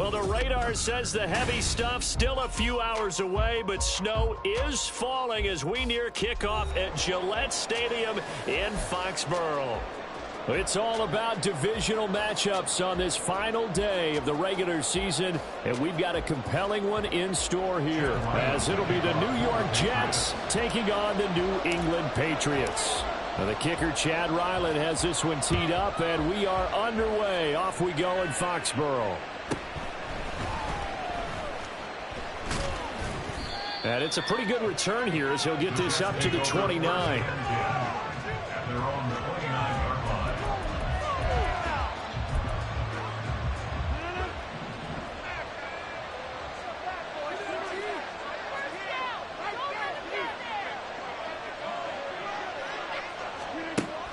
Well, the radar says the heavy stuff still a few hours away, but snow is falling as we near kickoff at Gillette Stadium in Foxborough. It's all about divisional matchups on this final day of the regular season, and we've got a compelling one in store here, as it'll be the New York Jets taking on the New England Patriots. Now, the kicker, Chad Ryland, has this one teed up, and we are underway. Off we go in Foxborough. And it's a pretty good return here as he'll get this up to the 29.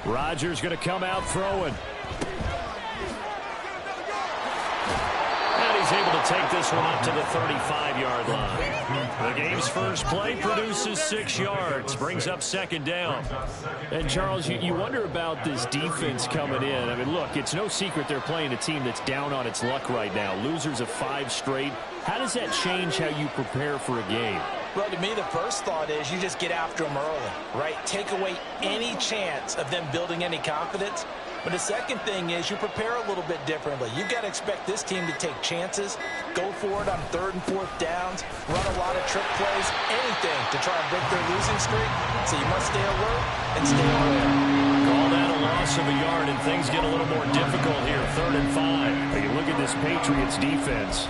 Rodgers going to come out throwing. And he's able to take this one up to the 35-yard line. The game's first play produces 6 yards, brings up second down. And, Charles, you wonder about this defense coming in. I mean, look, it's no secret they're playing a team that's down on its luck right now. Losers of 5 straight. How does that change how you prepare for a game? Well, to me, the first thought is you just get after them early, right? Take away any chance of them building any confidence. But the second thing is you prepare a little bit differently. You've got to expect this team to take chances, go for it on 3rd and 4th downs, run a lot of trick plays, anything to try and break their losing streak. So you must stay alert and stay aware. Call that a loss of a yard, and things get a little more difficult here, 3rd and 5. But you look at this Patriots defense.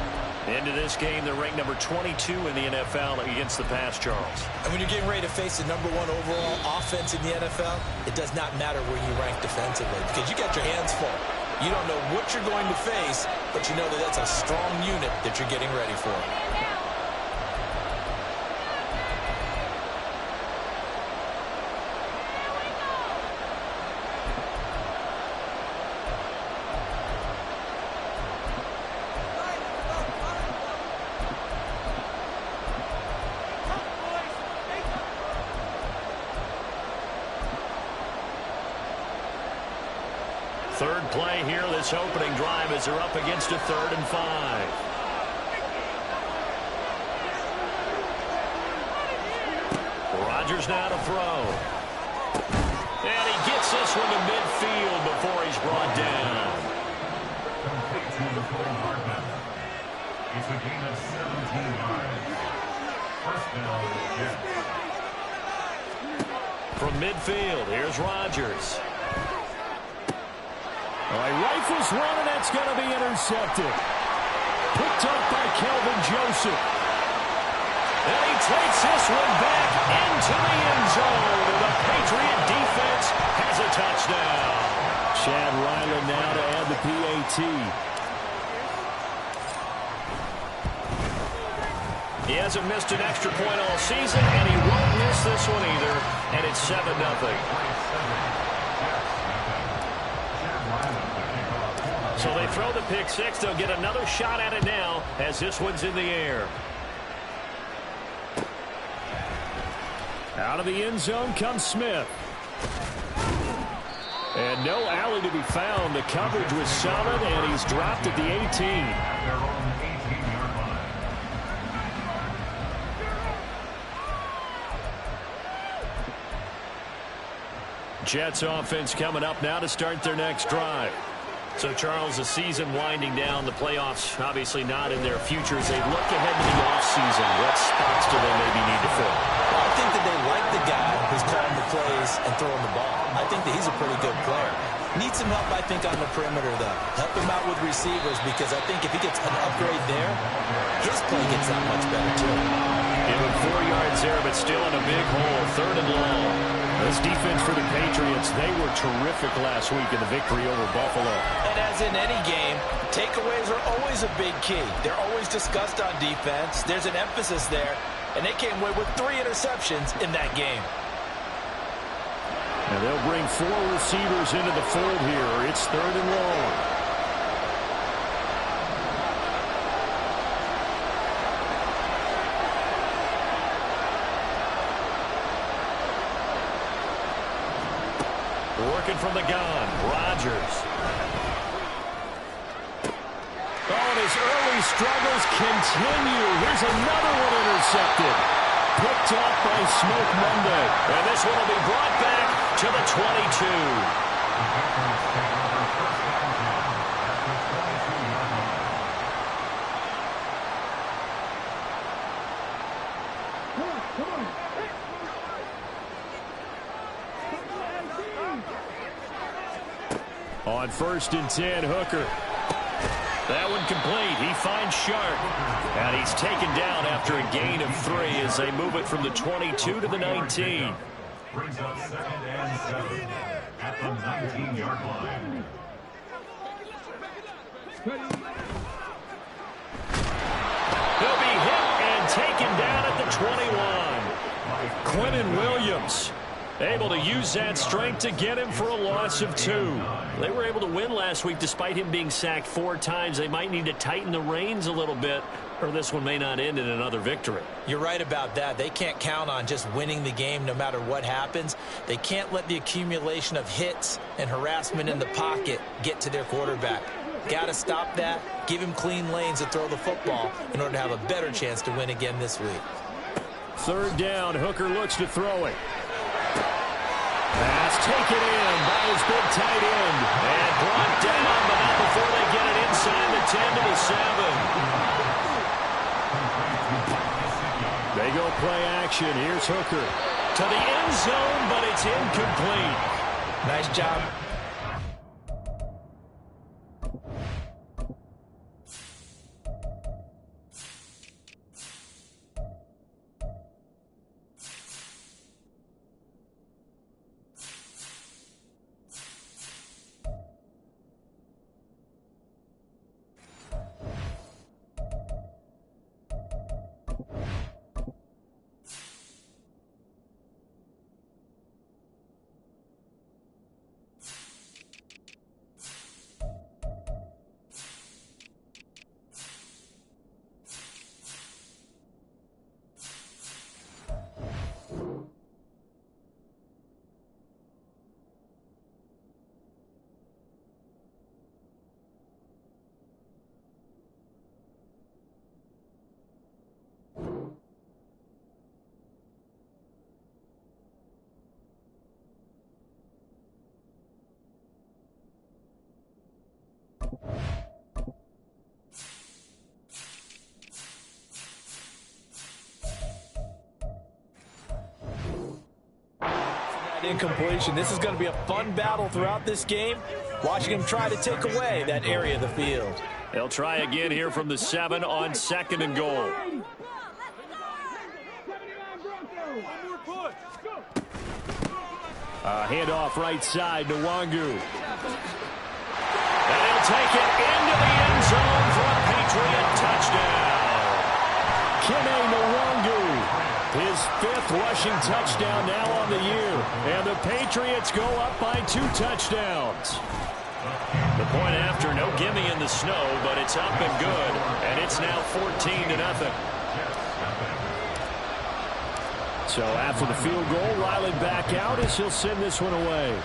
Into this game, they're ranked number 22 in the NFL against the pass, Charles. And when you're getting ready to face the #1 overall offense in the NFL, it does not matter where you rank defensively because you got your hands full. You don't know what you're going to face, but you know that that's a strong unit that you're getting ready for. Third play here, this opening drive, as they're up against a 3rd and 5. Rodgers now to throw. And he gets this one to midfield before he's brought down. It's a gain of 17 yards. First down, Jets. From midfield, here's Rodgers. All right, rifles one, and that's going to be intercepted. Picked up by Kelvin Joseph. And he takes this one back into the end zone. And the Patriot defense has a touchdown. Chad Ryland now to add the PAT. He hasn't missed an extra point all season, and he won't miss this one either. And it's 7-0. So they throw the pick six. They'll get another shot at it now as this one's in the air. Out of the end zone comes Smith. And no alley to be found. The coverage was solid, and he's dropped at the 18. Jets offense coming up now to start their next drive. So, Charles, the season winding down, the playoffs obviously not in their future as they look ahead to the offseason. What spots do they maybe need to fill? Well, I think that they like the guy who's calling the plays and throwing the ball. I think that he's a pretty good player. Needs some help, I think, on the perimeter, though. Help him out with receivers because I think if he gets an upgrade there, his play gets that much better, too. Give him 4 yards there, but still in a big hole, 3rd and long. This defense for the Patriots, they were terrific last week in the victory over Buffalo. And as in any game, takeaways are always a big key. They're always discussed on defense. There's an emphasis there, and they came away with 3 interceptions in that game. And they'll bring 4 receivers into the fold here. It's 3rd and long. Working from the gun, Rodgers. Oh, and his early struggles continue. Here's another one intercepted. Picked off by Smoke Monday. And this one will be brought back to the 22. On 1st and 10, Hooker. That one complete. He finds Sharp. And he's taken down after a gain of 3 as they move it from the 22 to the 19. Brings up 2nd and 7 at the 19-yard line. He'll be hit and taken down at the 21. Quentin Williams able to use that strength to get him for a loss of 2. They were able to win last week despite him being sacked 4 times. They might need to tighten the reins a little bit, or this one may not end in another victory. You're right about that. They can't count on just winning the game no matter what happens. They can't let the accumulation of hits and harassment in the pocket get to their quarterback. Got to stop that, give him clean lanes to throw the football in order to have a better chance to win again this week. 3rd down, Hooker looks to throw it. Pass taken in by his big tight end. And brought down, but not before they get it inside the 10 to the 7. They go play action. Here's Hooker to the end zone, but it's incomplete. Nice job. Incompletion. This is going to be a fun battle throughout this game. Watching him try to take away that area of the field. They'll try again here from the 7 on 2nd and goal. Handoff right side to Wangu. And he'll take it into the end zone for a Patriot touchdown. Kene Nwangu, his 5th rushing touchdown now on the year. And the Patriots go up by 2 touchdowns. The point after, no gimme in the snow, but it's up and good. And it's now 14-0. So after the field goal, Riley back out as he'll send this one away.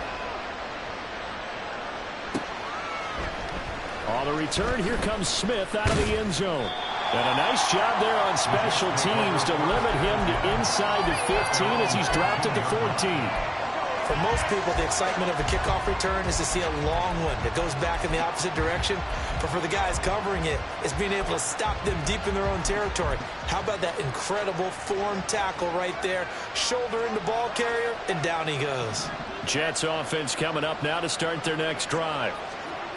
On the return, here comes Smith out of the end zone. And a nice job there on special teams to limit him to inside the 15 as he's dropped at the 14. For most people, the excitement of a kickoff return is to see a long one that goes back in the opposite direction. But for the guys covering it, it's being able to stop them deep in their own territory. How about that incredible form tackle right there? Shoulder in the ball carrier, and down he goes. Jets offense coming up now to start their next drive.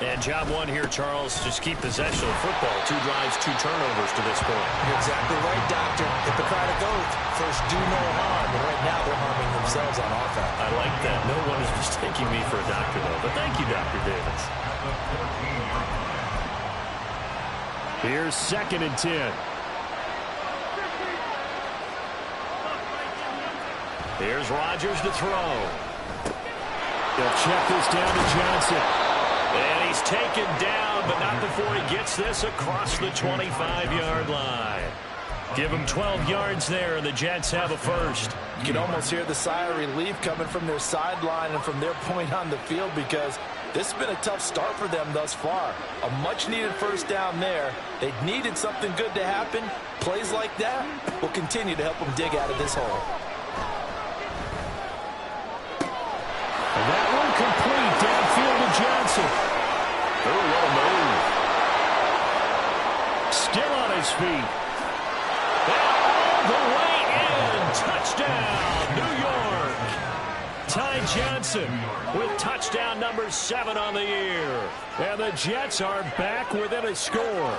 And job one here, Charles, just keep possession of football. 2 drives, 2 turnovers to this point. You're exactly right, Doctor. Hippocratic oath. First, do no harm. And right now, they're harming themselves on offense. I like that. No one is mistaking me for a doctor, though. But thank you, Dr. Davis. Here's 2nd and 10. Here's Rodgers to throw. They'll check this down to Johnson. And he's taken down, but not before he gets this across the 25-yard line. Give him 12 yards there, and the Jets have a first. You can almost hear the sigh of relief coming from their sideline and from their point on the field, because This has been a tough start for them thus far. A much-needed first down there. They needed something good to happen. Plays like that will continue to help them dig out of this hole. And that one complete downfield to Johnson. Oh, what a move. Still on his feet. And all the way in. Touchdown, New York. Ty Johnson with touchdown number 7 on the year. And the Jets are back within a score.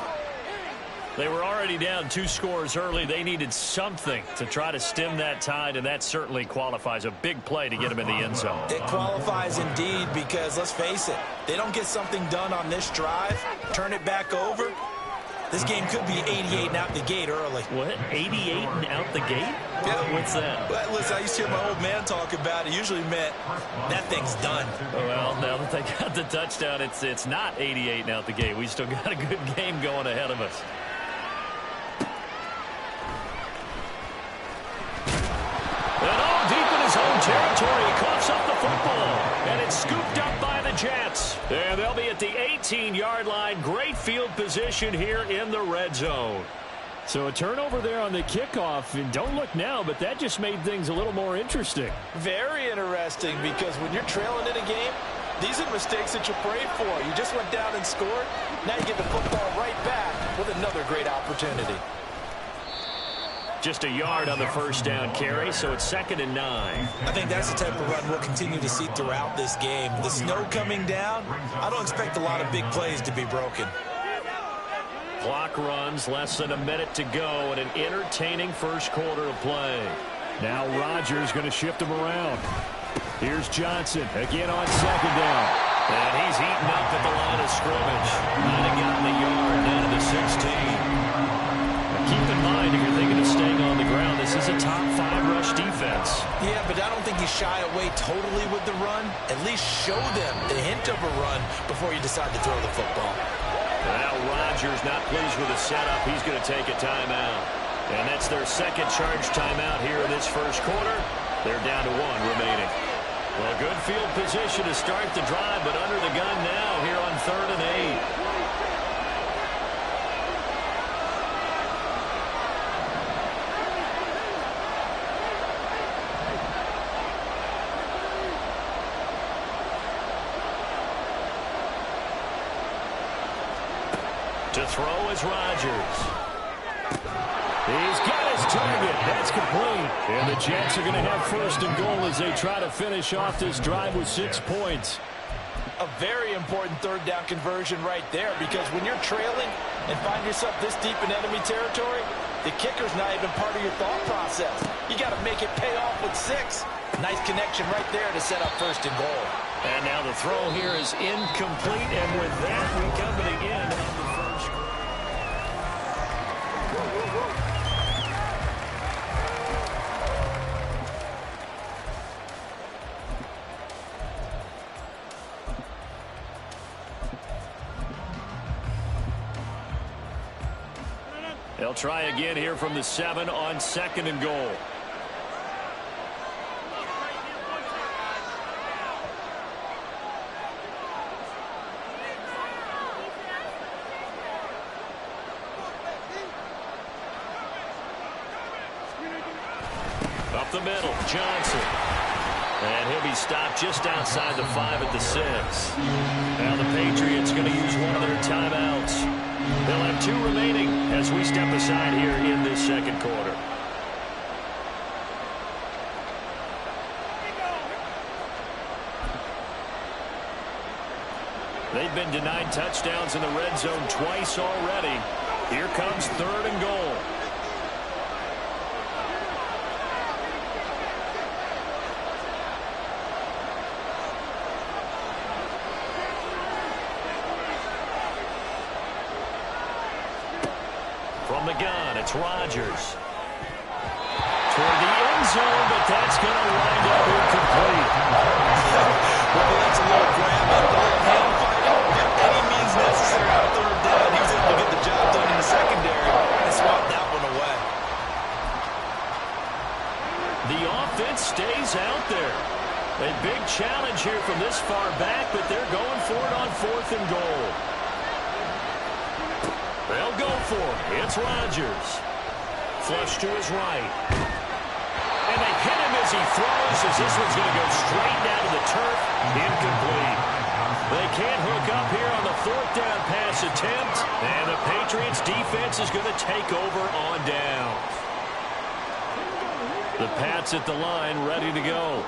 They were already down 2 scores early. They needed something to try to stem that tide, and that certainly qualifies. A big play to get them in the end zone. It qualifies indeed because, let's face it, they don't get something done on this drive, turn it back over, this game could be 88 and out the gate early. What? 88 and out the gate? Yeah. What's that? Well, listen, I used to hear my old man talk about it. It usually meant that thing's done. Well, now that they got the touchdown, it's not 88 and out the gate. We still got a good game going ahead of us. And all deep in his own territory, he coughs up the football. And it's scooped up by the Jets. And they'll be at the 18-yard line. Great field position here in the red zone. So a turnover there on the kickoff. And don't look now, but that just made things a little more interesting. Very interesting, because when you're trailing in a game, these are mistakes that you pray for. You just went down and scored. Now you get the football right back with another great opportunity. Just a yard on the first down carry, so it's 2nd and 9. I think that's the type of run we'll continue to see throughout this game. The snow coming down, I don't expect a lot of big plays to be broken. Clock runs, less than a minute to go, and an entertaining first quarter of play. Now Rodgers going to shift him around. Here's Johnson again on 2nd down. And he's eaten up at the line of scrimmage. Might have gotten the yard down to the 16. Keep in mind, if you're thinking of staying on the ground, this is a top 5 rush defense. Yeah, but I don't think you shy away totally with the run. At least show them the hint of a run before you decide to throw the football. Now Rodgers not pleased with the setup. He's going to take a timeout. And that's their second charge timeout here in this first quarter. They're down to 1 remaining. Well, good field position to start the drive, but under the gun now here on 3rd and 8. To throw is Rodgers. He's got his target. That's complete. And the Jets are going to have 1st and goal as they try to finish off this drive with 6 points. A very important 3rd down conversion right there, because when you're trailing and find yourself this deep in enemy territory, the kicker's not even part of your thought process. You got to make it pay off with 6. Nice connection right there to set up 1st and goal. And now the throw here is incomplete, and with that we come to the end of the first. They'll try again here from the 7 on 2nd and goal. Up the middle, Johnson. And he'll be stopped just outside the 5 at the 6. Now the Patriots going to use one of their timeouts. They'll have 2 remaining as we step aside here in this second quarter. They've been denied touchdowns in the red zone twice already. Here comes 3rd and goal. From the gun, it's Rodgers. Toward the end zone, but that's going to wind up incomplete. Well, that's a little grab up, a little hand fighting. Any means necessary on 3rd down. He was able to get the job done in the secondary and swat that one away. The offense stays out there. A big challenge here from this far back, but they're going for it on 4th and goal. They'll go for it. It's Rodgers. Flush to his right. And they hit him as he throws, as this one's going to go straight down to the turf. Incomplete. They can't hook up here on the 4th down pass attempt, and the Patriots defense is going to take over on down. The Pats at the line, ready to go.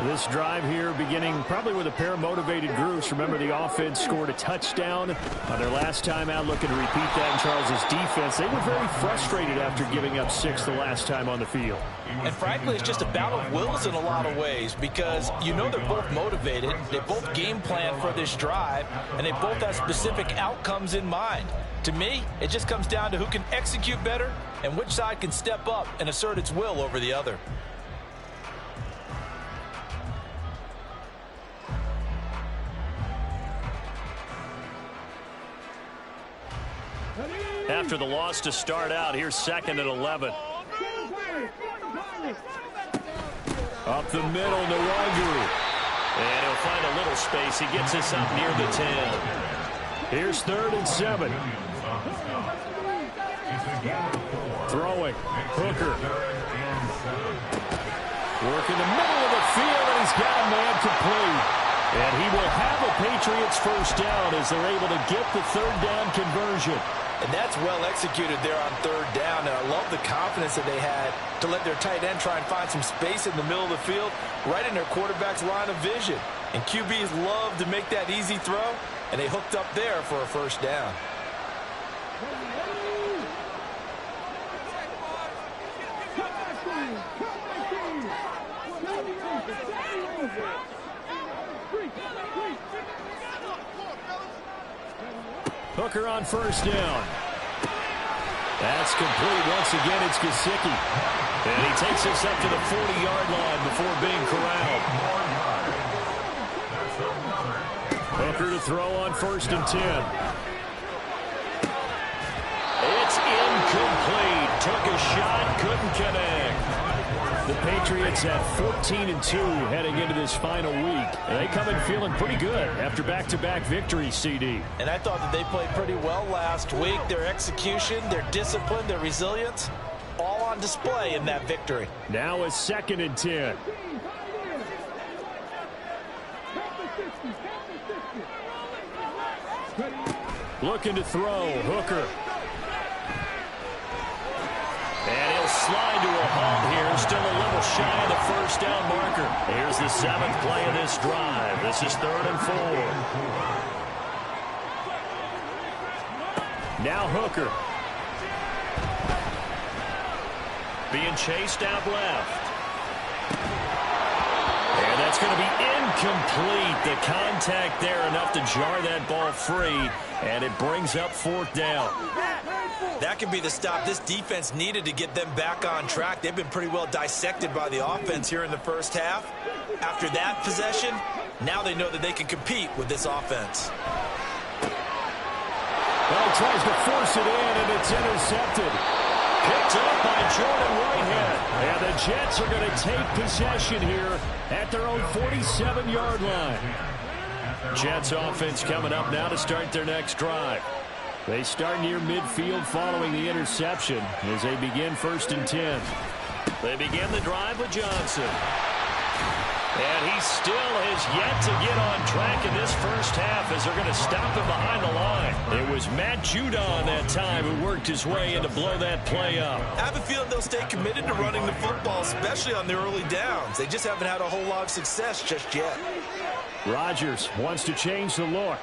This drive here beginning probably with a pair of motivated groups. Remember, the offense scored a touchdown on their last time out, looking to repeat that in Charles' defense. They were very frustrated after giving up 6 the last time on the field. And frankly, it's just a battle of wills in a lot of ways, because you know they're both motivated, they both game plan for this drive, and they both have specific outcomes in mind. To me, it just comes down to who can execute better and which side can step up and assert its will over the other. After the loss to start out, here's 2nd and 11. Up the middle, Nwangu. And he'll find a little space. He gets us up near the 10. Here's 3rd and 7. Throwing. Hooker. Working the middle of the field, and he's got a man complete. And he will have a Patriots first down as they're able to get the 3rd down conversion. And that's well executed there on 3rd down. And I love the confidence that they had to let their tight end try and find some space in the middle of the field, right in their quarterback's line of vision. And QBs love to make that easy throw, and they hooked up there for a first down. Hooker on 1st down. That's complete. Once again, it's Gesicki. And he takes us up to the 40-yard line before being corralled. Hooker to throw on 1st and 10. It's incomplete. Took a shot, couldn't connect. The Patriots at 14-2 heading into this final week. They come in feeling pretty good after back-to-back victories, CD. And I thought that they played pretty well last week. Their execution, their discipline, their resilience, all on display in that victory. Now it's 2nd and 10. Looking to throw. Hooker. And he'll slide to a halt here. Still a little shy of the first down marker. Here's the 7th play of this drive. This is 3rd and 4. Now Hooker. Being chased out left. And that's going to be incomplete. The contact there enough to jar that ball free. And it brings up 4th down. That could be the stop this defense needed to get them back on track. They've been pretty well dissected by the offense here in the first half. After that possession, now they know that they can compete with this offense. Well, he tries to force it in, and it's intercepted. Picked up by Jordan Whitehead. And the Jets are going to take possession here at their own 47-yard line. Jets offense coming up now to start their next drive. They start near midfield following the interception as they begin 1st and 10. They begin the drive with Johnson. And he still has yet to get on track in this first half as they're going to stop him behind the line. It was Matt Judon that time who worked his way in to blow that play up. I have a feeling they'll stay committed to running the football, especially on their early downs. They just haven't had a whole lot of success just yet. Rodgers wants to change the look.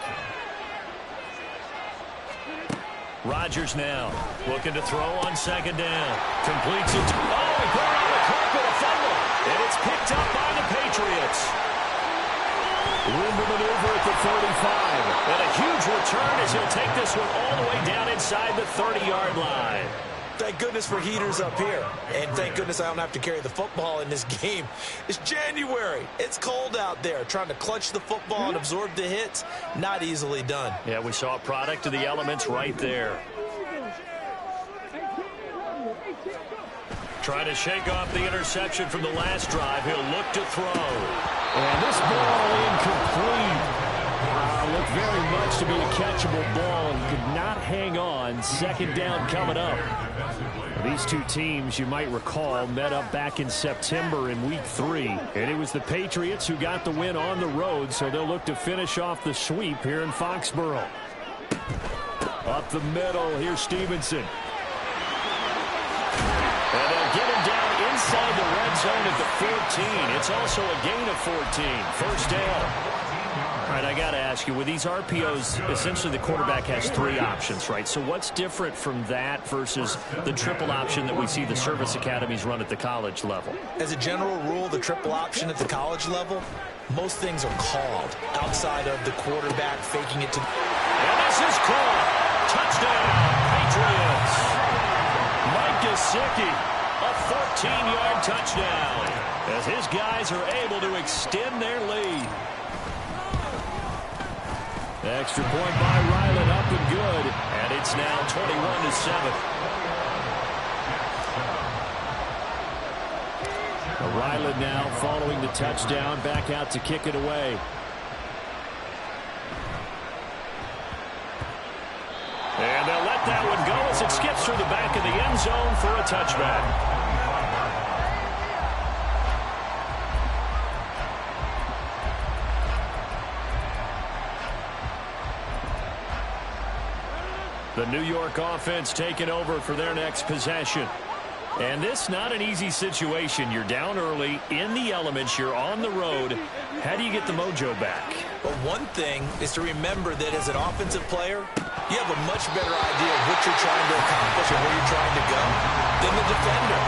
Rodgers now looking to throw on 2nd down. Completes it. Oh, he put it on the carpet, a fumble. And it's picked up by the Patriots. Room to maneuver at the 35. And a huge return as he'll take this one all the way down inside the 30-yard line. Thank goodness for heaters up here. And thank goodness I don't have to carry the football in this game. It's January. It's cold out there. Trying to clutch the football and absorb the hits, not easily done. Yeah, we saw a product of the elements right there. Trying to shake off the interception from the last drive. He'll look to throw. And this ball incomplete. Looked very much to be a catchable ball and could not hang on. Second down coming up. These two teams, you might recall, met up back in September in Week 3. And it was the Patriots who got the win on the road, so they'll look to finish off the sweep here in Foxborough. Up the middle, here's Stevenson. And they'll get him down inside the red zone at the 14. It's also a gain of 14. First down. All right, I got to ask you, with these RPOs, essentially the quarterback has 3 options, right? So what's different from that versus the triple option that we see the service academies run at the college level? As a general rule, the triple option at the college level, most things are called outside of the quarterback faking it to... And this is called. Touchdown, Patriots. Mike Gesicki, a 14-yard touchdown, as his guys are able to extend their lead. Extra point by Ryland, up and good. And it's now 21-7. Ryland now following the touchdown, back out to kick it away. And they'll let that one go as it skips through the back of the end zone for a touchback. The New York offense taking over for their next possession. And this not an easy situation. You're down early, in the elements, you're on the road. How do you get the mojo back? But one thing is to remember that as an offensive player, you have a much better idea of what you're trying to accomplish and where you're trying to go than the defender.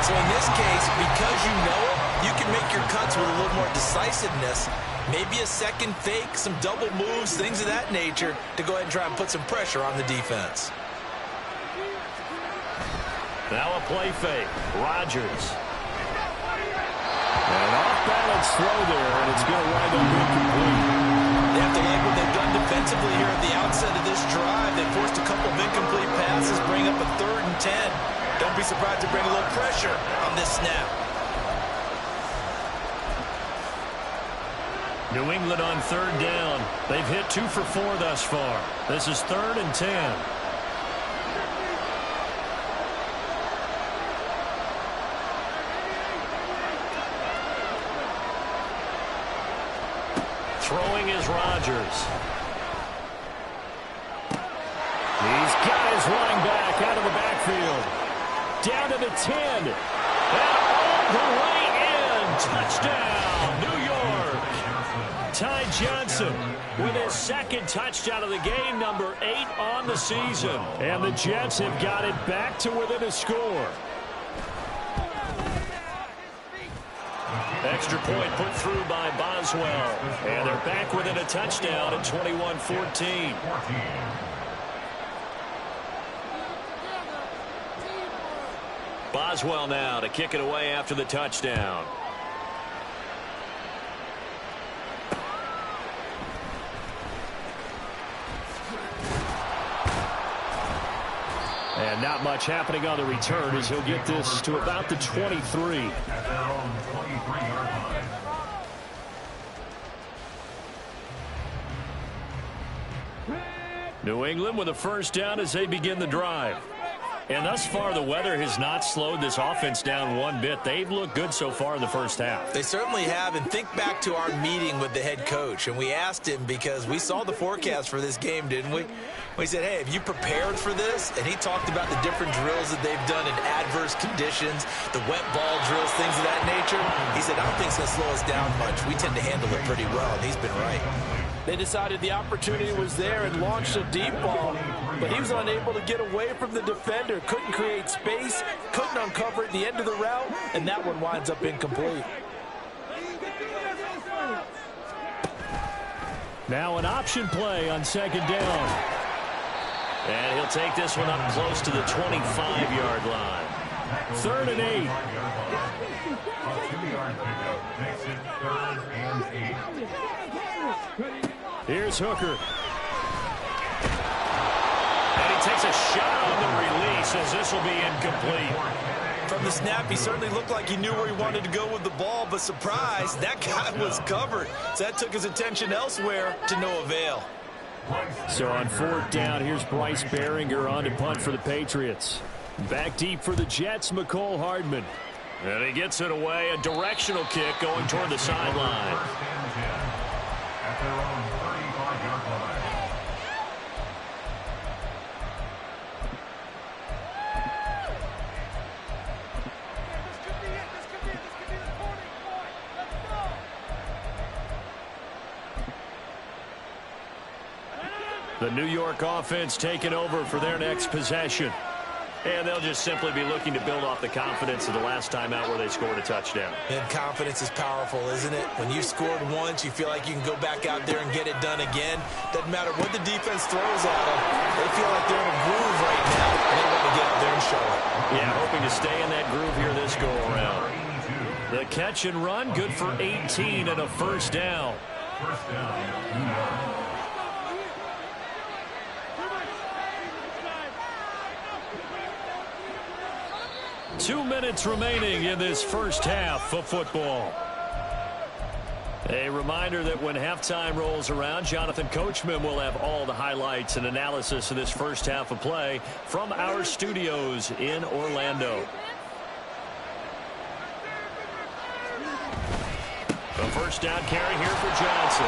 So in this case, because you know it, you can make your cuts with a little more decisiveness. Maybe a second fake, some double moves, things of that nature to go ahead and try and put some pressure on the defense. Now a play fake. Rodgers. An off-balance throw there, and it's going to wind up incomplete. They have to like what they've done defensively here at the outset of this drive. They forced a couple of incomplete passes, bring up a 3rd and 10. Don't be surprised to bring a little pressure on this snap. New England on 3rd down. They've hit 2 for 4 thus far. This is 3rd and 10. Throwing is Rodgers. He's got his running back out of the backfield. Down to the 10. And all the way in. Touchdown, New York. Ty Johnson with his 2nd touchdown of the game, number 8 on the season. And the Jets have got it back to within a score. Extra point put through by Boswell. And they're back within a touchdown at 21-14. Boswell now to kick it away after the touchdown. And not much happening on the return as he'll get this to about the 23. New England with a first down as they begin the drive. And thus far, the weather has not slowed this offense down one bit. They've looked good so far in the first half. They certainly have. And think back to our meeting with the head coach. And we asked him because we saw the forecast for this game, didn't we? We said, hey, have you prepared for this? And he talked about the different drills that they've done in adverse conditions, the wet ball drills, things of that nature. He said, I don't think it's going to slow us down much. We tend to handle it pretty well, and he's been right. They decided the opportunity was there and launched a deep ball, but he was unable to get away from the defender, couldn't create space, couldn't uncover at the end of the route, and that one winds up incomplete. Now an option play on 2nd down. And he'll take this one up close to the 25-yard line. 3rd and 8. A 2-yard pickup makes it 3rd and 8. Here's Hooker. And he takes a shot on the release as this will be incomplete. From the snap, he certainly looked like he knew where he wanted to go with the ball, but surprise, that guy was covered. So that took his attention elsewhere to no avail. So on 4th down, here's Bryce Baringer on to punt for the Patriots. Back deep for the Jets, McCole Hardman. And he gets it away, a directional kick going toward the sideline. At their own 35-yard line. The New York offense taking over for their next possession. And they'll just simply be looking to build off the confidence of the last time out where they scored a touchdown. And confidence is powerful, isn't it? When you've scored once, you feel like you can go back out there and get it done again. Doesn't matter what the defense throws at them. They feel like they're in a groove right now, and they want to get out there and show it. Yeah, hoping to stay in that groove here this go-around. The catch and run, good for 18 and a first down. First down, New York. 2 minutes remaining in this first half of football. A reminder that when halftime rolls around, Jonathan Coachman will have all the highlights and analysis of this first half of play from our studios in Orlando. The first down carry here for Johnson.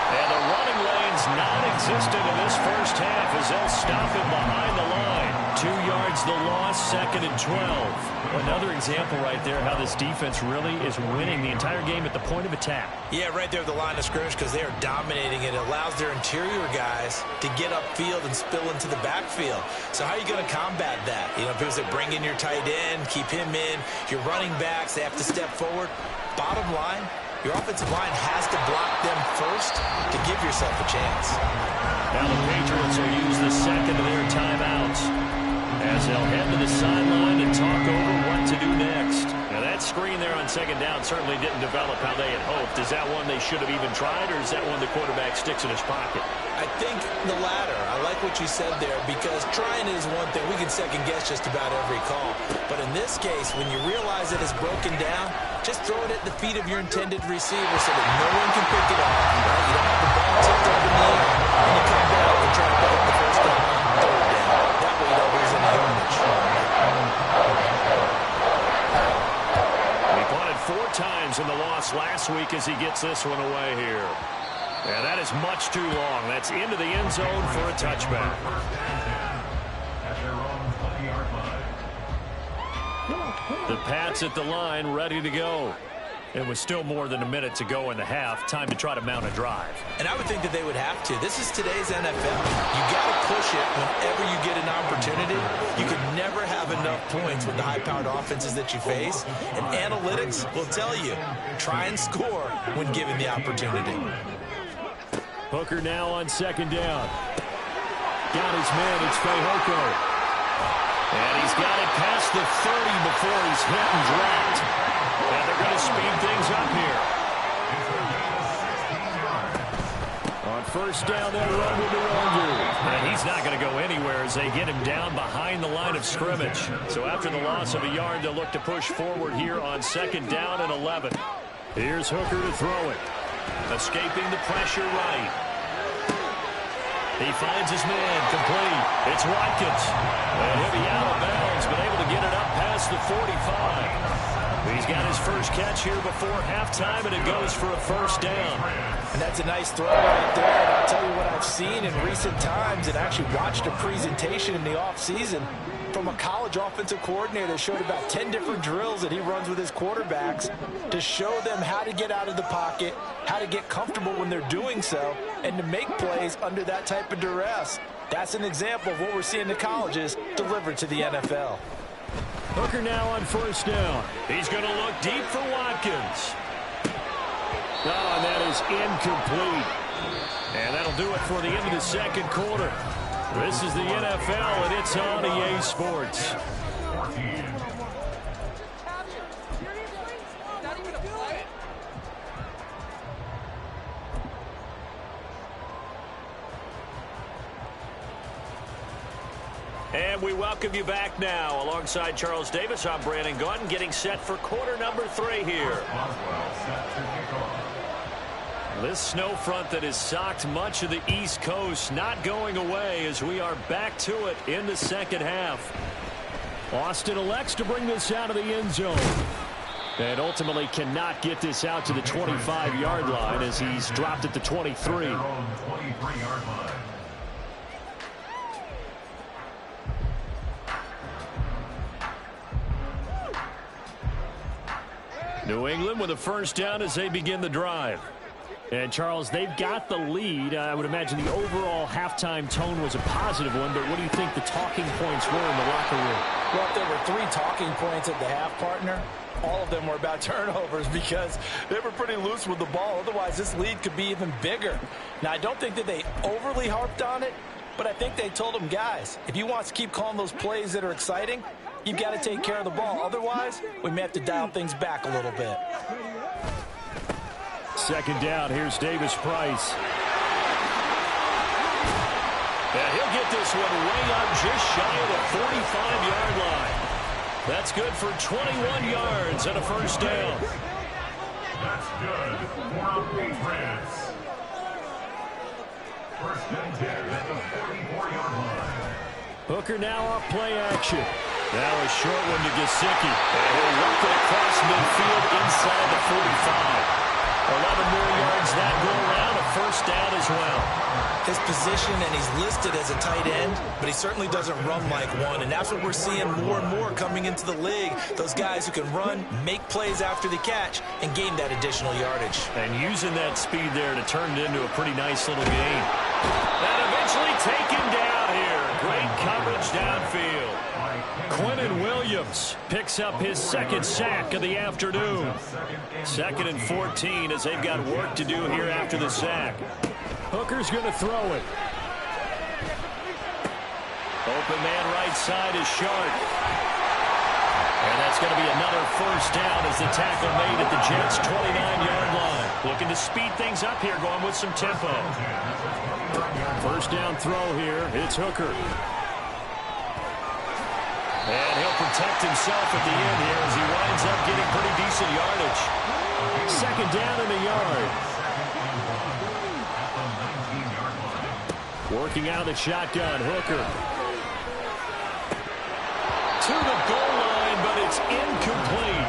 And the running lane's non-existent in this first half as they'll stop him behind the line. 2 yards the loss, 2nd and 12. Another example right there how this defense really is winning the entire game at the point of attack. Yeah, right there at the line of scrimmage because they are dominating it. It allows their interior guys to get upfield and spill into the backfield. So how are you going to combat that? You know, because they bring in your tight end, keep him in. Your running backs, they have to step forward. Bottom line, your offensive line has to block them first to give yourself a chance. Now the Patriots will use the second of their timeouts as they'll head to the sideline and talk over what to do next. Now that screen there on 2nd down certainly didn't develop how they had hoped. Is that one they should have even tried, or is that one the quarterback sticks in his pocket? I think the latter. I like what you said there because trying is one thing. We can second guess just about every call. But in this case, when you realize that it's broken down, just throw it at the feet of your intended receiver so that no one can pick it up. Right? You don't have the ball tipped up in the air, and you come back and try to pick up the first down on 3rd down. That way, there's any yardage. He punted 4 times in the loss last week as he gets this one away here. And that is much too long. That's into the end zone for a touchback. At their own 20-yard line. The Pats at the line, ready to go. It was still more than a minute to go in the half. Time to try to mount a drive. And I would think that they would have to. This is today's NFL. You got to push it whenever you get an opportunity. You can never have enough points with the high-powered offenses that you face. And analytics will tell you, try and score when given the opportunity. Hooker now on 2nd down. Got his man, it's Fehoko. And he's got it past the 30 before he's hit and dropped. And they're going to speed things up here. On 1st down, they'll run with Nwogu. And he's not going to go anywhere as they get him down behind the line of scrimmage. So after the loss of a yard, they'll look to push forward here on 2nd down and 11. Here's Hooker to throw it. Escaping the pressure right. He finds his man, complete. It's Watkins. And he'll be out of bounds, but able to get it up past the 45. He's got his first catch here before halftime, and it goes for a first down. And that's a nice throw right there. And I'll tell you what I've seen in recent times and actually watched a presentation in the offseason from a college offensive coordinator that showed about 10 different drills that he runs with his quarterbacks to show them how to get out of the pocket, how to get comfortable when they're doing so, and to make plays under that type of duress. That's an example of what we're seeing in the colleges delivered to the NFL. Hooker now on 1st down. He's going to look deep for Watkins. Oh, and that is incomplete. And that'll do it for the end of the 2nd quarter. This is the NFL, and it's on EA Sports. And we we welcome you back now. Alongside Charles Davis, I'm Brandon Gaudin, getting set for quarter number 3 here. This snow front that has socked much of the East Coast not going away as we are back to it in the second half. Austin elects to bring this out of the end zone. And ultimately cannot get this out to the 25-yard line as he's dropped at the 23. New England with a first down as they begin the drive. And, Charles, they've got the lead. I would imagine the overall halftime tone was a positive one, but what do you think the talking points were in the locker room? Well, if there were 3 talking points at the half, partner, all of them were about turnovers because they were pretty loose with the ball. Otherwise, this lead could be even bigger. Now, I don't think that they overly harped on it, but I think they told them, guys, if you want us to keep calling those plays that are exciting, you've got to take care of the ball. Otherwise, we may have to dial things back a little bit. Second down, here's Davis Price. And he'll get this one way up just shy of the 45-yard line. That's good for 21 yards and a first down. That's good for the Patriots. First and 10 at the 44-yard line. Hooker now off play action. Now a short one to Gesicki. And he'll work it across midfield inside the 45. 11 more yards that go around, a first down as well. His position, and he's listed as a tight end, but he certainly doesn't run like one, and that's what we're seeing more and more coming into the league. Those guys who can run, make plays after the catch, and gain that additional yardage. And using that speed there to turn it into a pretty nice little gain. And eventually taken down here. Great coverage downfield. Quinnen Williams picks up his second sack of the afternoon. 2nd and 14 as they've got work to do here after the sack. Hooker's going to throw it. Open man right side is Sharp. And that's going to be another first down as the tackle made at the Jets' 29-yard line. Looking to speed things up here, going with some tempo. First down throw here. It's Hooker. And he'll protect himself at the end here as he winds up getting pretty decent yardage. Second down in the yard. Working out of the shotgun, Hooker. To the goal line, but it's incomplete.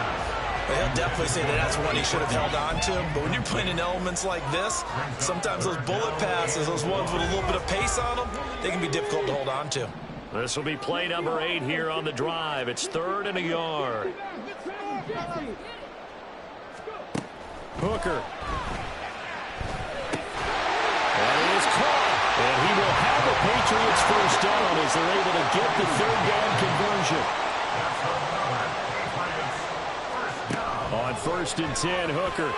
Well, he'll definitely say that that's one he should have held on to. But when you're playing in elements like this, sometimes those bullet passes, those ones with a little bit of pace on them, they can be difficult to hold on to. This will be play number 8 here on the drive. It's 3rd and a yard. Hooker. That is caught. And he will have the Patriots first down as they're able to get the 3rd down conversion. On 1st and 10, Hooker.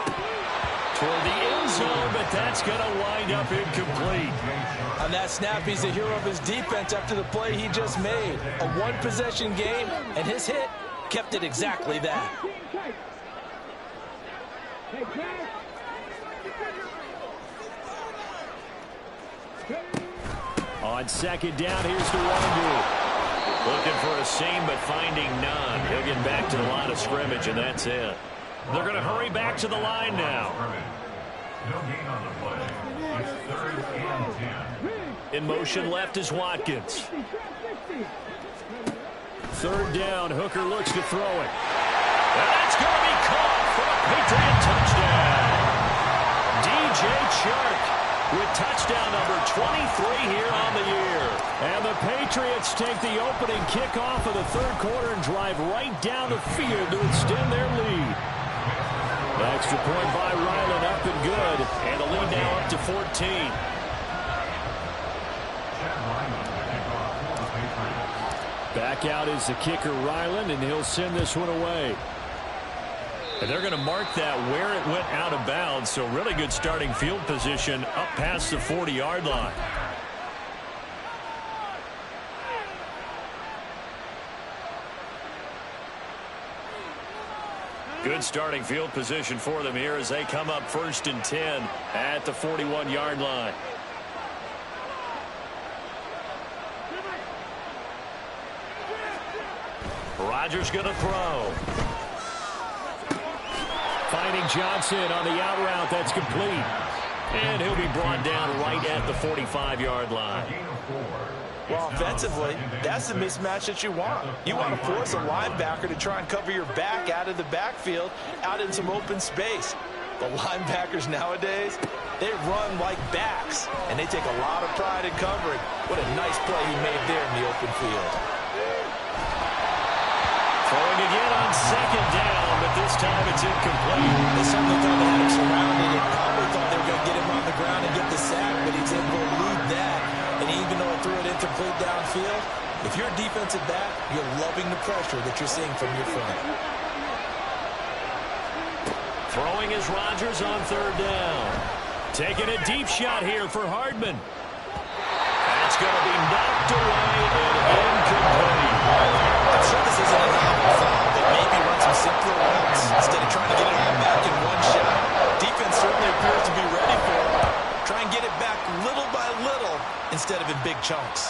Toward the end zone, but that's going to wind up incomplete. On that snap, he's the hero of his defense after the play he just made. A one-possession game, and his hit kept it exactly that. On 2nd down, here's the Wandu. Looking for a seam, but finding none. He'll get back to the line of scrimmage, and that's it. They're going to hurry back to the line now. No gain on the play. It's 3rd and 10. In motion left is Watkins. 3rd down, Hooker looks to throw it. And that's going to be caught for a Patriot touchdown. DJ Chark with touchdown number 23 here on the year. And the Patriots take the opening kickoff of the 3rd quarter and drive right down the field to extend their lead. Extra point by Ryland, up and good. And the lead now up to 14. Back out is the kicker, Ryland, and he'll send this one away. And they're going to mark that where it went out of bounds, so really good starting field position up past the 40-yard line. Good starting field position for them here as they come up 1st and 10 at the 41-yard line. Rodgers going to throw. Finding Johnson on the out route. That's complete. And he'll be brought down right at the 45-yard line. Well, offensively, that's the mismatch that you want. You want to force a linebacker to try and cover your back out of the backfield, out in some open space. But linebackers nowadays, they run like backs, and they take a lot of pride in covering. What a nice play he made there in the open field. Throwing again on second down, but this time it's incomplete. They certainly thought they had him surrounded and probably thought they were going to get him on the ground and get the sack, but he's able to elude that. And even though it threw it incomplete downfield, if you're a defensive back, you're loving the pressure that you're seeing from your front. Throwing is Rodgers on third down. Taking a deep shot here for Hardman. That's going to be knocked away and incomplete. I'm sure this isn't a novel foul, but maybe run some simpler routes instead of trying to get it all back in one shot. Defense certainly appears to be ready for it. Try and get it back little by little instead of in big chunks.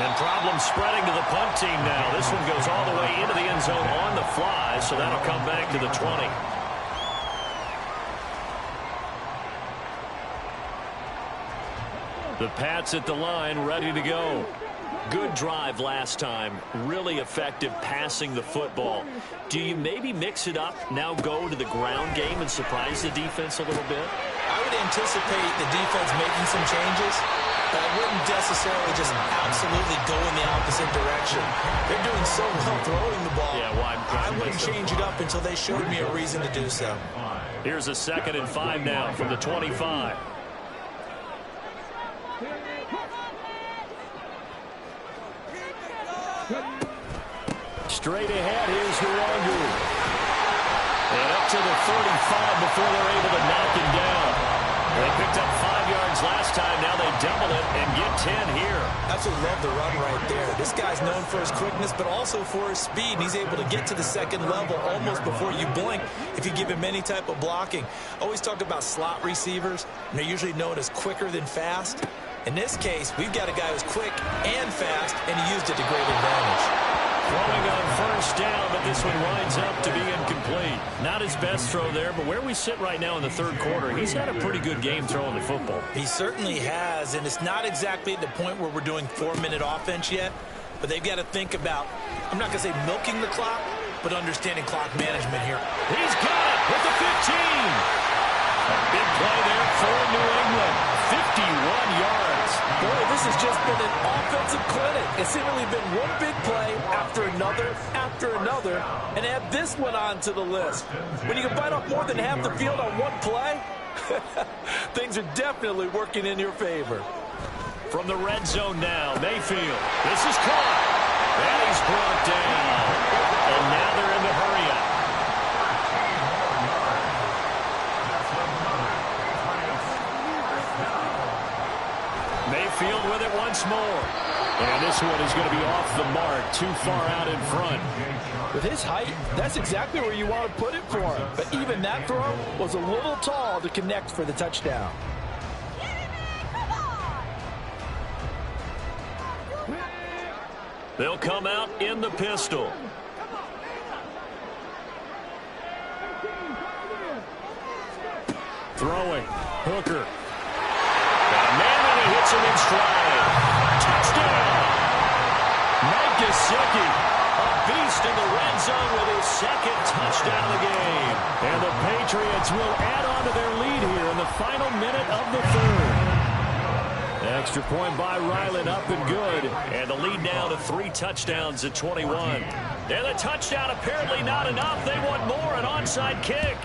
And problems spreading to the punt team now. This one goes all the way into the end zone on the fly, so that'll come back to the 20. The Pats at the line, ready to go. Good drive last time. Really effective passing the football. Do you maybe mix it up, now go to the ground game and surprise the defense a little bit? I would anticipate the defense making some changes, but I wouldn't necessarily just absolutely go in the opposite direction. They're doing so well throwing the ball. Yeah, well, I wouldn't change it up until they showed me a reason to do so. Here's a 2nd and 5 now from the 25. Straight ahead, here's Huangu. And up to the 35 before they're able to knock him down. They picked up 5 yards last time. Now they double it and get 10 here. Absolutely love the run right there. This guy's known for his quickness, but also for his speed. And he's able to get to the second level almost before you blink if you give him any type of blocking. Always talk about slot receivers, and they're usually known as quicker than fast. In this case, we've got a guy who's quick and fast, and he used it to great advantage. Throwing on first down, but this one winds up to be incomplete. Not his best throw there, but where we sit right now in the third quarter, he's had a pretty good game throwing the football. He certainly has, and it's not exactly at the point where we're doing 4-minute offense yet, but they've got to think about, I'm not going to say milking the clock, but understanding clock management here. He's got it with the 15. A big play there for New England. 51 yards. Boy, this has just been an offensive clinic. It's seemingly been one big play after another, and add this one on to the list. When you can bite off more than half the field on one play, things are definitely working in your favor. From the red zone now, Mayfield. This is caught. And he's brought down. And now they're in the hurry-up. Mayfield with it once more. And this one is going to be off the mark, too far out in front. With his height, that's exactly where you want to put it for him. But even that throw was a little tall to connect for the touchdown. They'll come out in the pistol. Throwing. Hooker. Got a man and he hits him in stride. Touchdown! Mike Gesicki, a beast in the red zone with his second touchdown of the game. And the Patriots will add on to their lead here in the final minute of the third. Extra point by Ryland, up and good. And the lead now to 3 touchdowns at 21. And the touchdown apparently not enough. They want more, an onside kick.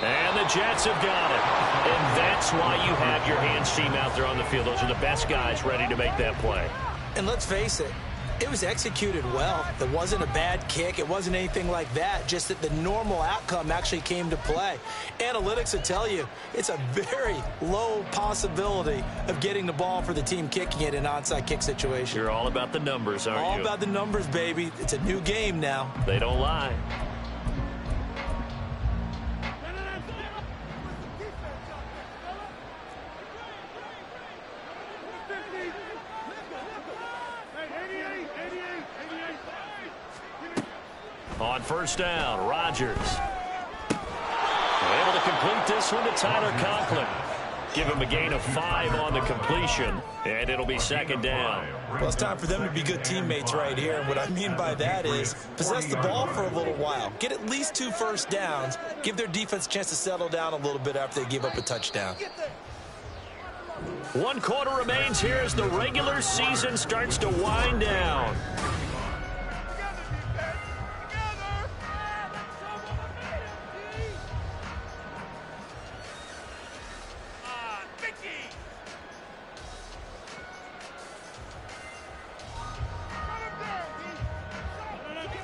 And the Jets have got it. And that's why you have your hands team out there on the field. Those are the best guys ready to make that play. And let's face it, it was executed well. It wasn't a bad kick. It wasn't anything like that. Just that the normal outcome actually came to play. Analytics will tell you it's a very low possibility of getting the ball for the team kicking it in an onside kick situation. You're all about the numbers, aren't you? All about the numbers, baby. It's a new game now. They don't lie. On first down, Rodgers. Able to complete this one to Tyler Conklin. Give him a gain of 5 on the completion, and it'll be second down. Well, it's time for them to be good teammates right here. And what I mean by that is possess the ball for a little while. Get at least 2 first downs. Give their defense a chance to settle down a little bit after they give up a touchdown. 1 quarter remains here as the regular season starts to wind down.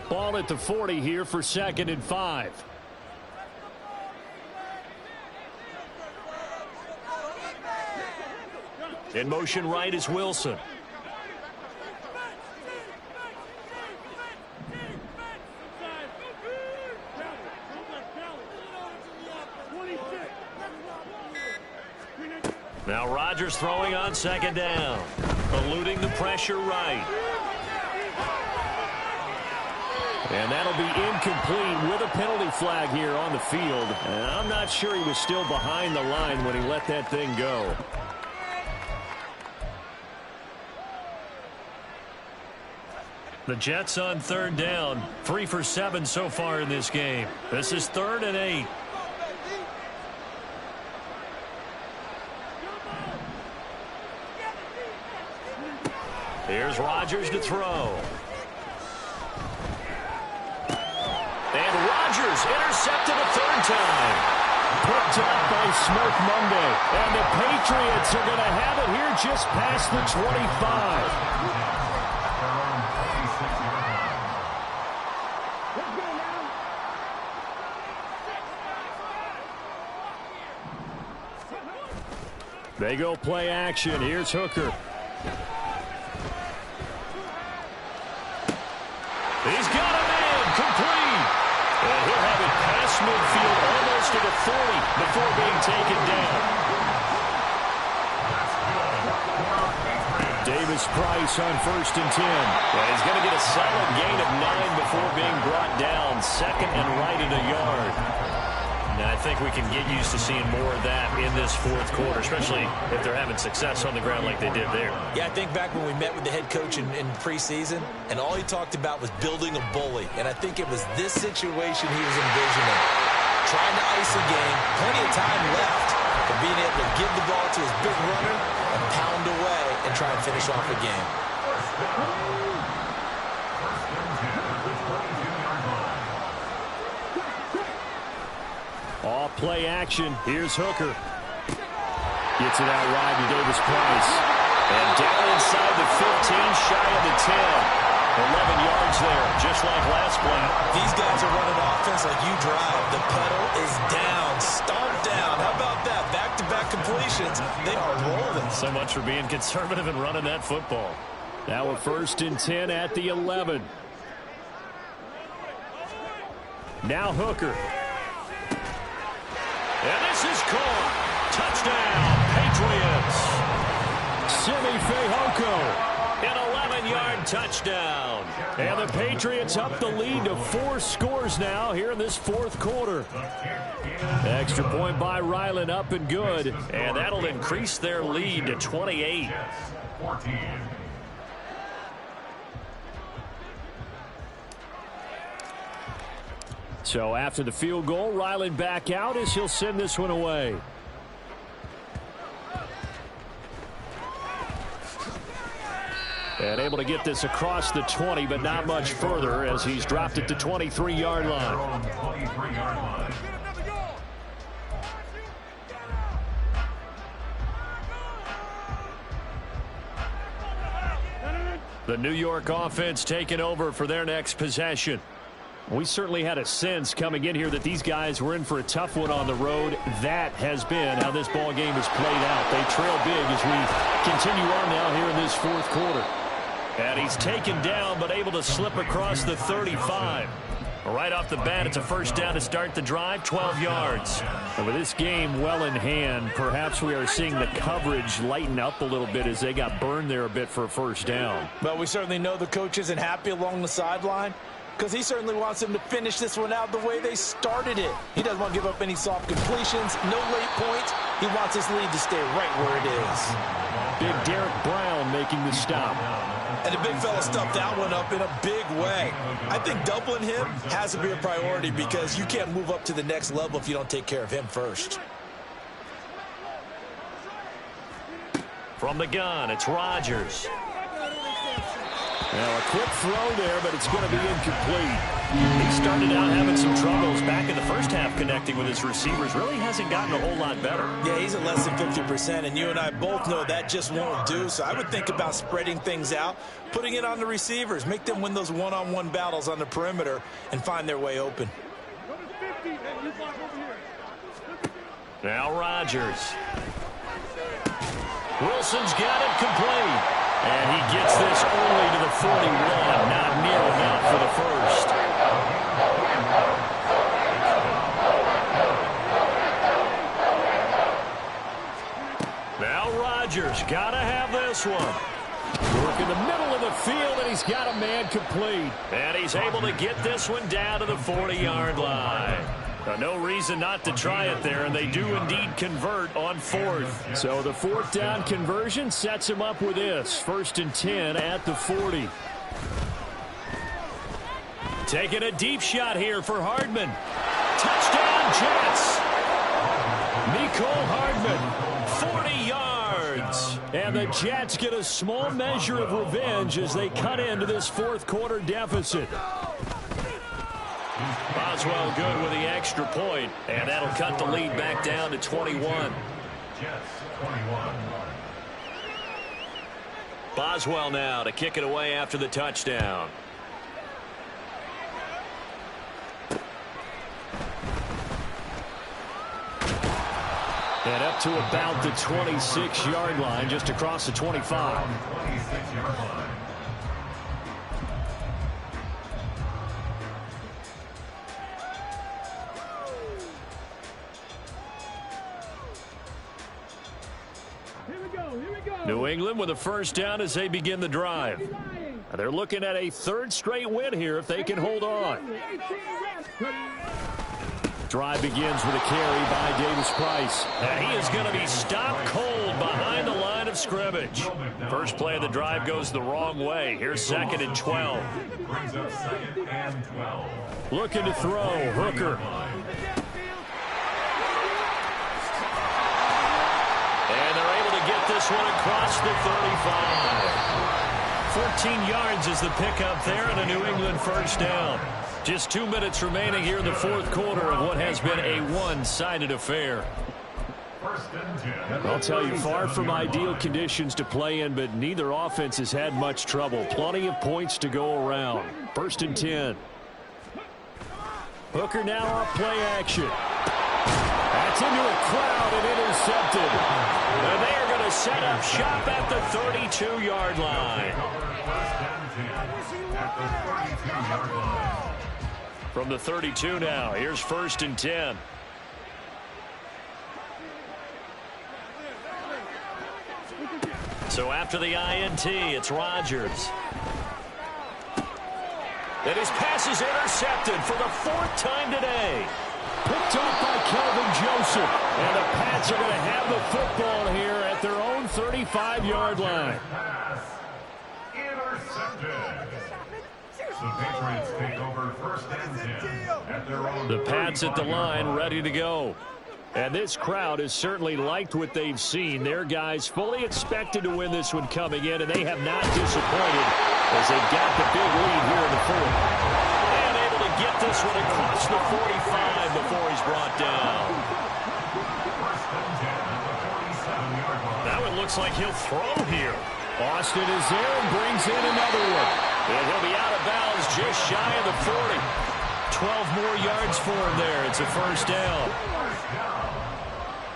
Ball at the 40 here for 2nd and 5. In motion right is Wilson. Now Rodgers throwing on 2nd down. Eluding the pressure right. And that'll be incomplete with a penalty flag here on the field. And I'm not sure he was still behind the line when he let that thing go. The Jets on 3rd down. 3 for 7 so far in this game. This is 3rd and 8. Here's Rodgers to throw. And Rodgers intercepted a 3rd time. Picked up by Smoke Monday. And the Patriots are going to have it here just past the 25. They go play action. Here's Hooker. He's got a man complete. And he'll have it past midfield almost to the 40 before being taken down. Davis Price on 1st and 10. Well, he's going to get a solid gain of 9 before being brought down. 2nd and right at a yard. Now, I think we can get used to seeing more of that in this 4th quarter, especially if they're having success on the ground like they did there. Yeah, I think back when we met with the head coach in preseason, and all he talked about was building a bully. And I think it was this situation he was envisioning. Trying to ice a game, plenty of time left, but being able to give the ball to his big runner and pound away and try and finish off the game. Off play action. Here's Hooker. Gets it out wide to Davis Price. And down inside the 15, shy of the 10. 11 yards there, just like last play. These guys are running offense like you drive. The pedal is down, stomped down. How about that? Back-to-back completions. They are rolling. So much for being conservative and running that football. Now a 1st and 10 at the 11. Now Hooker. And this is caught. Touchdown, Patriots. Simi Fehoko. An 11-yard touchdown. And the Patriots up the lead to 4 scores now here in this 4th quarter. Extra point by Ryland, up and good. And that'll increase their lead to 28. So after the field goal, Ryland back out as he'll send this one away. And able to get this across the 20, but not much further as he's dropped it to 23-yard line. The New York offense taking over for their next possession. We certainly had a sense coming in here that these guys were in for a tough one on the road. That has been how this ball game has played out. They trail big as we continue on now here in this 4th quarter. And he's taken down but able to slip across the 35. Right off the bat, it's a 1st down to start the drive, 12 yards. And with this game well in hand, perhaps we are seeing the coverage lighten up a little bit as they got burned there a bit for a 1st down. But we certainly know the coach isn't happy along the sideline. because he certainly wants them to finish this one out the way they started it. He doesn't want to give up any soft completions, no late points. He wants his lead to stay right where it is. Big Derek Brown making the stop. And the big fella stuffed that one up in a big way. I think doubling him has to be a priority because you can't move up to the next level if you don't take care of him first. From the gun, it's Rodgers. Now a quick throw there, but it's going to be incomplete. He started out having some troubles back in the first half connecting with his receivers. Really hasn't gotten a whole lot better. Yeah, he's at less than 50%, and you and I both know that just won't do. So I would think about spreading things out, putting it on the receivers, make them win those one-on-one battles on the perimeter and find their way open. Now Rodgers. Wilson's got it complete. And he gets this only to the 41. Not near enough for the first. Now Rodgers got to have this one. Work in the middle of the field, and he's got a man complete. And he's able to get this one down to the 40-yard line. No reason not to try it there, and they do indeed convert on fourth. So the fourth down conversion sets him up with this. 1st and 10 at the 40. Taking a deep shot here for Hardman. Touchdown, Jets. Mecole Hardman, 40 yards. And the Jets get a small measure of revenge as they cut into this fourth quarter deficit. Boswell good with the extra point, and that'll cut the lead back down to 21. Jets 21. Boswell now to kick it away after the touchdown. And up to about the 26-yard line, just across the 25. 26-yard line. New England with a first down as they begin the drive. They're looking at a third straight win here if they can hold on. Drive begins with a carry by Davis Price. And he is going to be stopped cold behind the line of scrimmage. First play of the drive goes the wrong way. Here's 2nd and 12. Brings up 2nd and 12. Looking to throw. Hooker. And they're able to get this one across the 35. 14 yards is the pickup there and a New England first down. Just 2 minutes remaining here in the fourth quarter of what has been a one-sided affair. I'll tell you, far from ideal conditions to play in, but neither offense has had much trouble. Plenty of points to go around. 1st and 10. Hooker now off play action. That's into a crowd and intercepted. And they are going to set up shop at the 32-yard line. From the 32 now, here's 1st and 10. So after the INT, it's Rodgers. And his pass is intercepted for the 4th time today. Picked up by Kelvin Joseph. And the Pats are going to have the football here at their own 35-yard line. Intercepted. The Patriots take over 1st and 10 at their own. The Pats at the line, ready to go. And this crowd has certainly liked what they've seen. Their guys fully expected to win this one coming in, and they have not disappointed as they've got the big lead here in the fourth. And able to get this one across the 45 before he's brought down. That one looks like he'll throw here. Austin is there and brings in another one. And he'll be out of bounds just shy of the 40. 12 more yards for him there. It's a first down.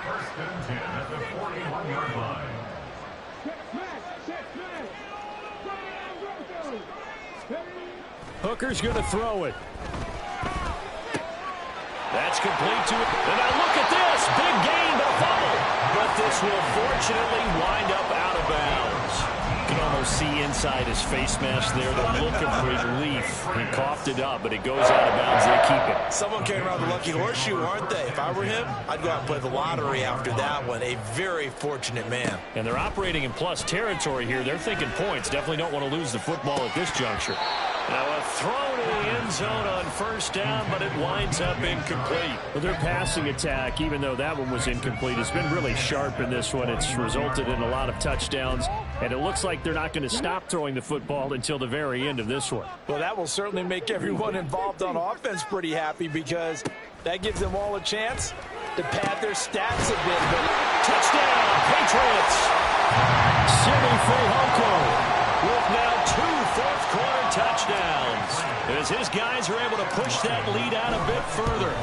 1st and 10 at the 41-yard line. Hooker's going to throw it. That's complete to it. And now look at this. Big gain, but a fumble. But this will fortunately wind up out of bounds. can almost see inside his face mask there the look of relief. He coughed it up, but it goes out of bounds. They keep it. Someone carrying around the lucky horseshoe, aren't they? If I were him, I'd go out and play the lottery after that one. A very fortunate man. And they're operating in plus territory here. They're thinking points. Definitely don't want to lose the football at this juncture. Now a throw to the end zone on first down, but it winds up incomplete. Well, their passing attack, even though that one was incomplete, has been really sharp in this one. It's resulted in a lot of touchdowns, and it looks like they're not going to stop throwing the football until the very end of this one. Well, that will certainly make everyone involved on offense pretty happy because that gives them all a chance to pad their stats a bit. But touchdown, Patriots! Simi Fehoko with now 2 fourth-quarter touchdowns as his guys are able to push that lead out a bit further.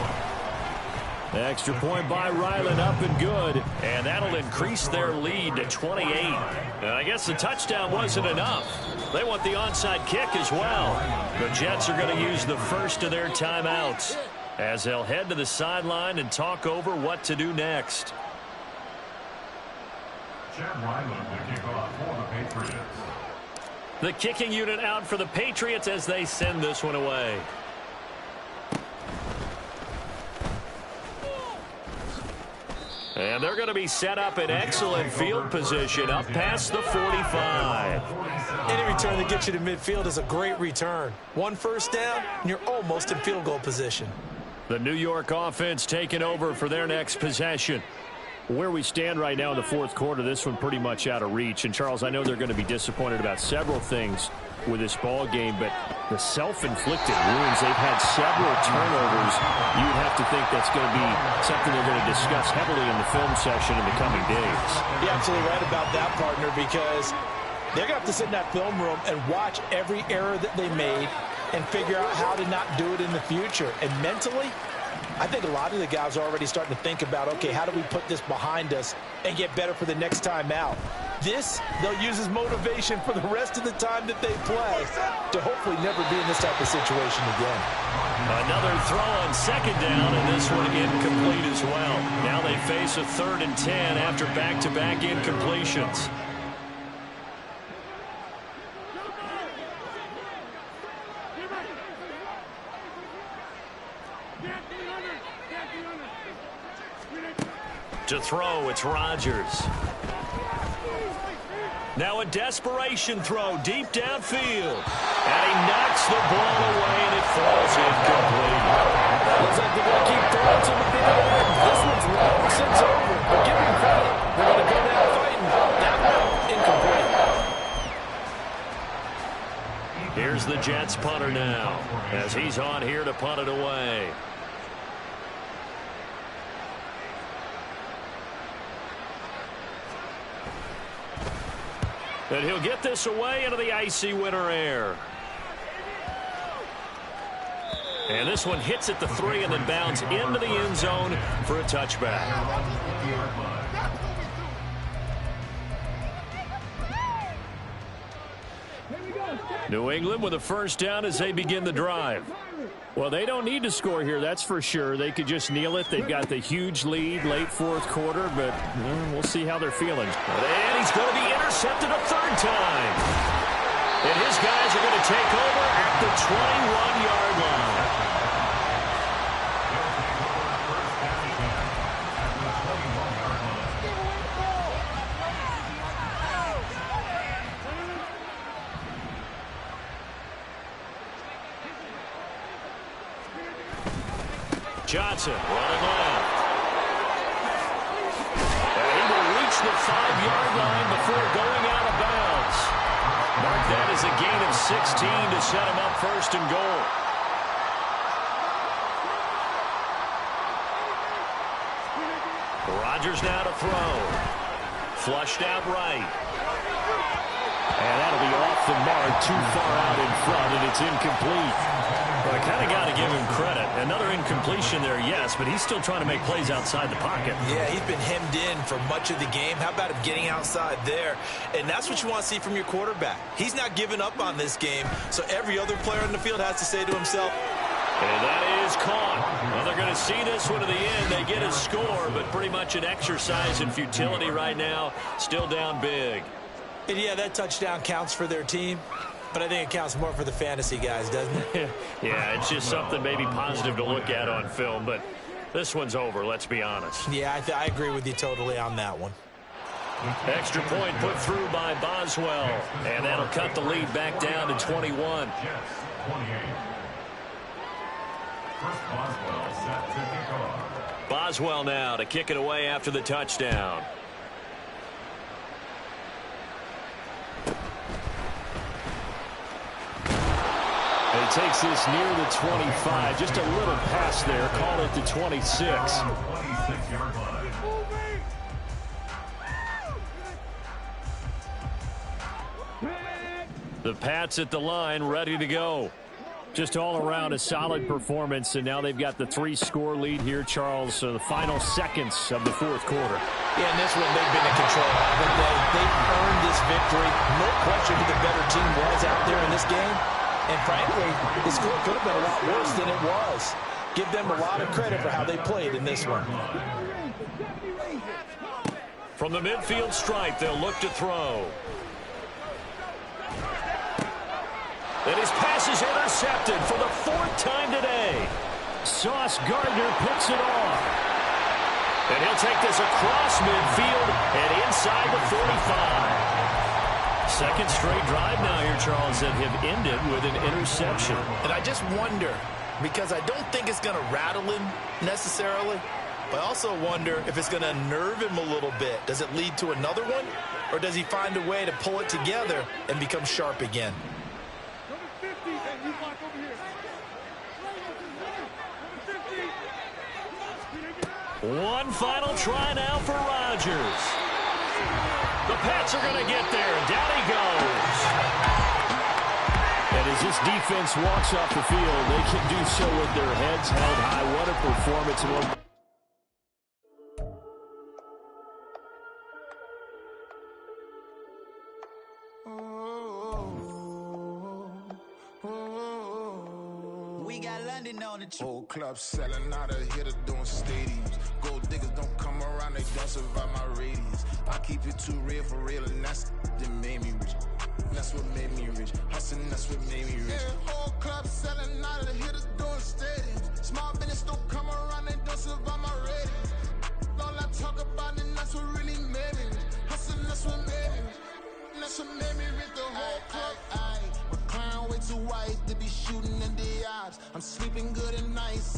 Extra point by Ryland, up and good. And that'll increase their lead to 28. And I guess the touchdown wasn't enough. They want the onside kick as well. The Jets are going to use the first of their timeouts as they'll head to the sideline and talk over what to do next. Chad Ryland to kick off for the Patriots. The kicking unit out for the Patriots as they send this one away. And they're going to be set up in excellent field position up past the 45. Any return that gets you to midfield is a great return. 1 first down, and you're almost in field goal position. The New York offense taking over for their next possession. Where we stand right now in the fourth quarter, this one pretty much out of reach. And, Charles, I know they're going to be disappointed about several things with this ball game, but the self-inflicted wounds, they've had several turnovers. You'd have to think that's going to be something they're going to discuss heavily in the film session in the coming days. You're absolutely right about that, partner, because they're going to have to sit in that film room and watch every error that they made and figure out how to not do it in the future. And mentally, I think a lot of the guys are already starting to think about, okay, how do we put this behind us and get better for the next time out? This, they'll use as motivation for the rest of the time that they play to hopefully never be in this type of situation again. Another throw on second down, and this one incomplete as well. Now they face a 3rd and 10 after back-to-back incompletions. To throw, it's Rodgers. Now a desperation throw deep downfield. And he knocks the ball away, and it falls incomplete. Looks like they're going to keep throwing to the big end. This one's long since over. But give them credit. They're going to go down fighting. That one, incomplete. Here's the Jets punter now as he's on here to punt it away. And he'll get this away into the icy winter air. And this one hits at the 3 and then bounds into the end zone for a touchback. New England with a first down as they begin the drive. Well, they don't need to score here, that's for sure. They could just kneel it. They've got the huge lead late fourth quarter, but we'll see how they're feeling. And he's going to be intercepted a 3rd time. And his guys are going to take over at the 21-yard line. Johnson running left. And he will reach the 5-yard line before going out of bounds. Mark that as a gain of 16 to set him up 1st and goal. Rodgers now to throw. Flushed out right. And that'll be off the mark, too far out in front, and it's incomplete. Well, I kind of got to give him credit. Another incompletion there, yes, but he's still trying to make plays outside the pocket. Yeah, he's been hemmed in for much of the game. How about him getting outside there? And that's what you want to see from your quarterback. He's not giving up on this game, so every other player on the field has to say to himself, and that is caught. Well, they're going to see this one to the end. They get a score, but pretty much an exercise in futility right now. Still down big. And yeah, that touchdown counts for their team, but I think it counts more for the fantasy guys, doesn't it? Yeah, it's just something maybe positive to look at on film, but this one's over, let's be honest. Yeah, I agree with you totally on that one. Extra point put through by Boswell, and that'll cut the lead back down to 21. Jets, 28. First Boswell set to kick off. Boswell now to kick it away after the touchdown. And he takes this near the 25. Just a little pass there. Call it the 26. 26-yard line. The Pats at the line, ready to go. Just all around a solid performance, and now they've got the 3-score lead here, Charles. So the final seconds of the fourth quarter. Yeah, in this one, they've been in control, haven't they? They've earned this victory. No question who the better team was out there in this game. And frankly, the score could have been a lot worse than it was. Give them a lot of credit for how they played in this one. From the midfield stripe, they'll look to throw. And his pass is intercepted for the 4th time today. Sauce Gardner picks it off. And he'll take this across midfield and inside the 45. Second straight drive now here, Charles, that have ended with an interception. And I just wonder, because I don't think it's going to rattle him necessarily, but I also wonder if it's going to unnerve him a little bit. Does it lead to another one? Or does he find a way to pull it together and become sharp again? One final try now for Rodgers. The Pats are going to get there, and down he goes. And as this defense walks off the field, they can do so with their heads held high. What a performance. And what Whole club selling out of hitter doing stadiums. Gold diggers don't come around, they don't survive my radius. I keep it too real for real, and that's that made me rich. That's what made me rich. Hustling, that's what made me rich. Yeah, whole club selling out of the hitters doing stadiums. Small business don't come around, they don't survive my radius. All I talk about, and that's what really made me rich. Hustling, that's what made me rich. That's what made me rich. The whole club. My crown way too white to be shooting in the odds. I'm sleeping good at night. See